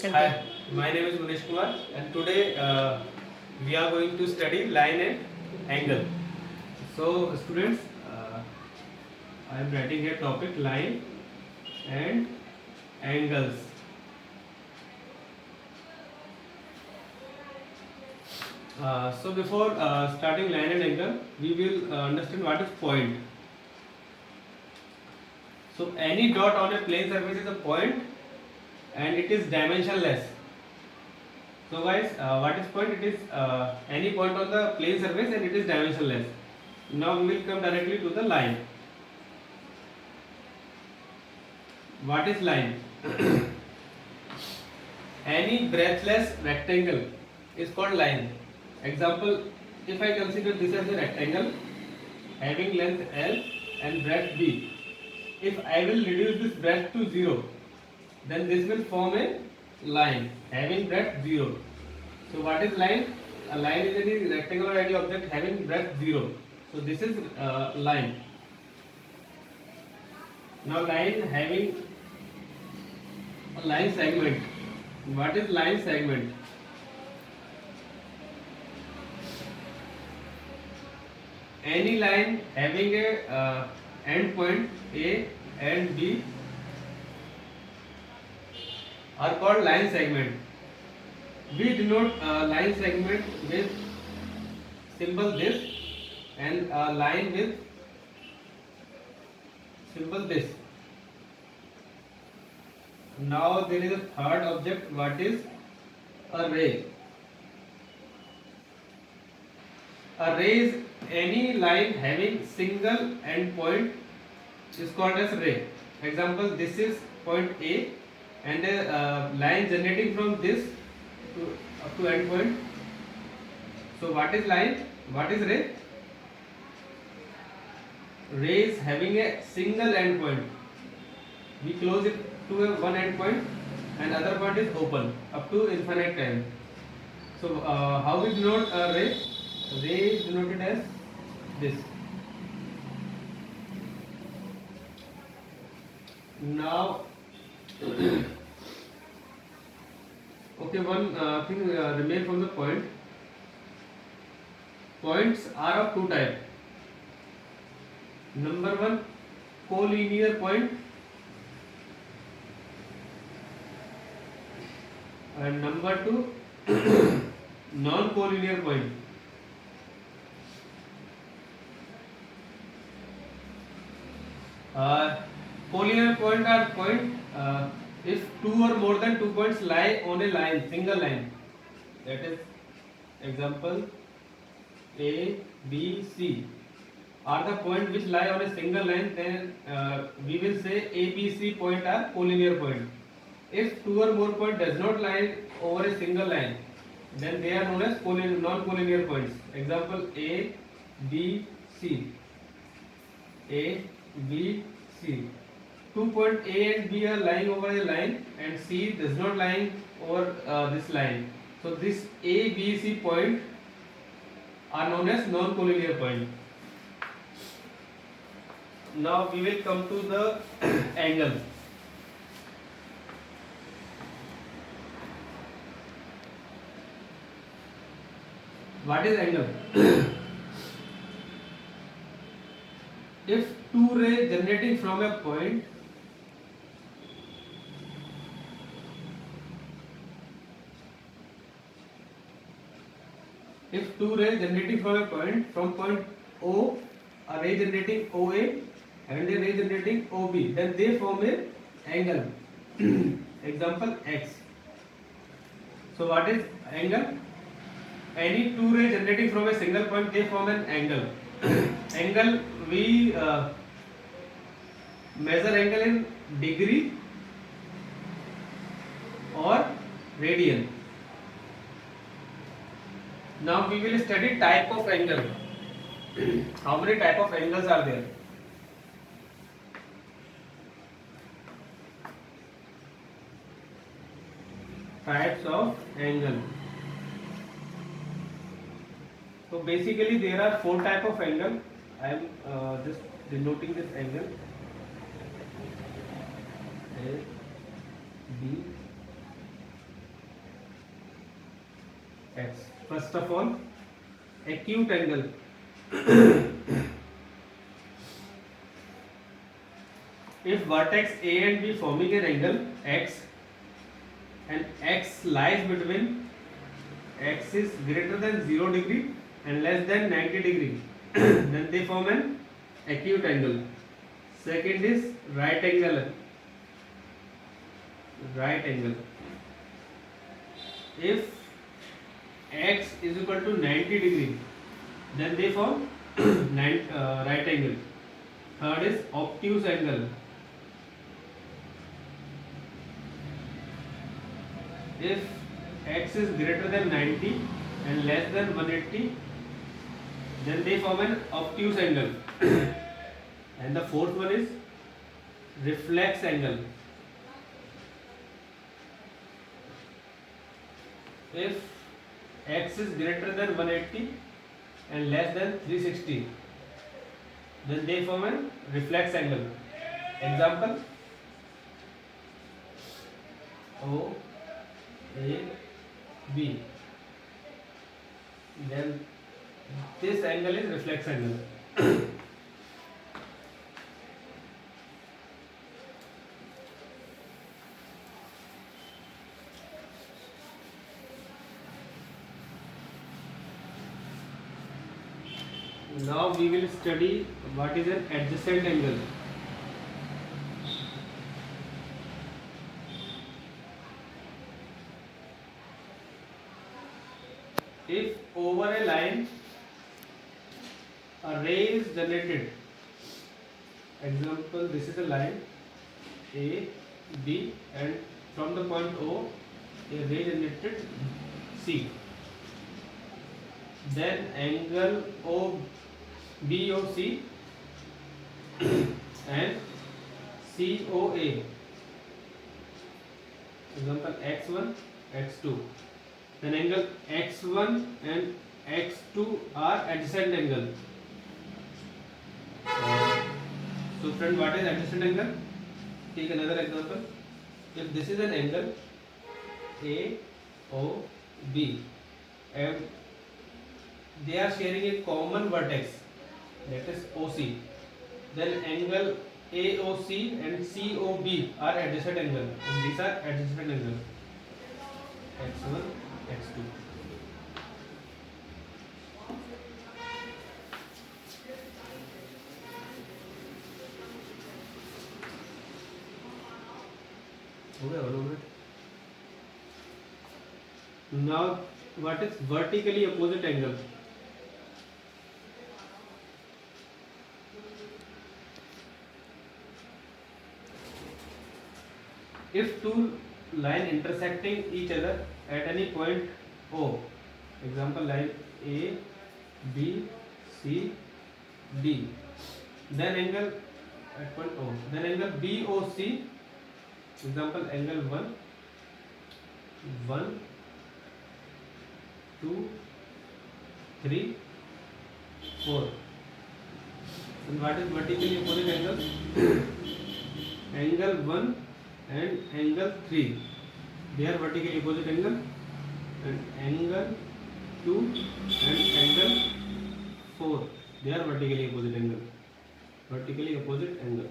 चलते हैं। Hi, my name is Manish Kumar and today we are going to study line and angle. So students, I am writing here topic line and angles. So before starting line and angle, we will understand what is point. So any dot on a plane surface is a point and it is dimensionless. So guys, what is point? It is any point on the plane surface and it is dimensionless. Now we will come directly to the line. What is line? Any breadthless rectangle is called line. Example, if I consider this as a rectangle having length L and breadth B, if I will reduce this breadth to 0, then this will form a line having breadth 0. So what is line? A line is any rectangle or any object having breadth 0. So this is line. Now line having a line segment. What is line segment? Any line having a end point A and B are called line segment. We denote line segment with symbol this and a line with symbol this. Now there is a third object. What is a ray? A ray is any line having single end point is called as ray. Example, this is point A and a line generating from this to up to end point. So what is line? What is ray? Ray is having a single end point. We close it to a one end point and other point is open up to infinite time. So how we denote a ray? Ray is denoted as this. Now okay, one thing remain from the point. Points are of two types. Number one, collinear point, and number two, non-collinear point. Collinear point are point if two or more than 2 points lie on a line, single line. That is example A, B, C are the point which lie on a single line. Then we will say A, B, C point are collinear point. If two or more point does not lie over a single line, then they are known as non-collinear points. Example A, B, C. A, B, C. 2 point A and B are lying over a line and C does not lie over this line. So this A, B, C point are known as non-collinear point. Now we will come to the angle. What is angle? If two rays generating from a point from point O, a ray generating OA and a ray generating OB, then they form a angle. Example X. So what is angle? Any two rays generating from a single point, they form an angle. Angle, we measure angle in degree or radian. Now we will study type of angle. How many type of angles are there? Types of angle. So basically there are 4 type of angle. I am just denoting this angle. A, B, x. First of all, acute angle. If vertex A and B forming an angle x and x lies between x is greater than 0 degree and less than 90 degree, then they form an acute angle. Second is right angle. Right angle. If x is equal to 90 degree, then they form right angle. Third is obtuse angle. If x is greater than 90 and less than 180, then they form an obtuse angle. And the fourth one is reflex angle. If x is greater than 180 and less than 360, then they form a reflex angle. Example: O A B. Then this angle is reflex angle. Now we will study what is an adjacent angle. If over a line a ray is generated, example, this is a line A, B, and from the point O a ray generated C, then angle BOC and COA, example x1, x2, then angle x1 and x2 are adjacent angle. So friend, what is adjacent angle? Take another example. If this is an angle AOB and they are sharing a common vertex, that is OC, then angle AOC and COB are adjacent angle, and these are adjacent angle x1, x2. Now, what is vertically opposite angle? If two lines intersecting each other at any point O, example line A, B, C, D, then angle at point O, then angle BOC, example angle 1, 2, 3, 4. And what is vertically opposite angle? Angle 1 and angle 3, they are vertically opposite angle, and angle 2 and angle 4, they are vertically opposite angle. Vertically opposite angle.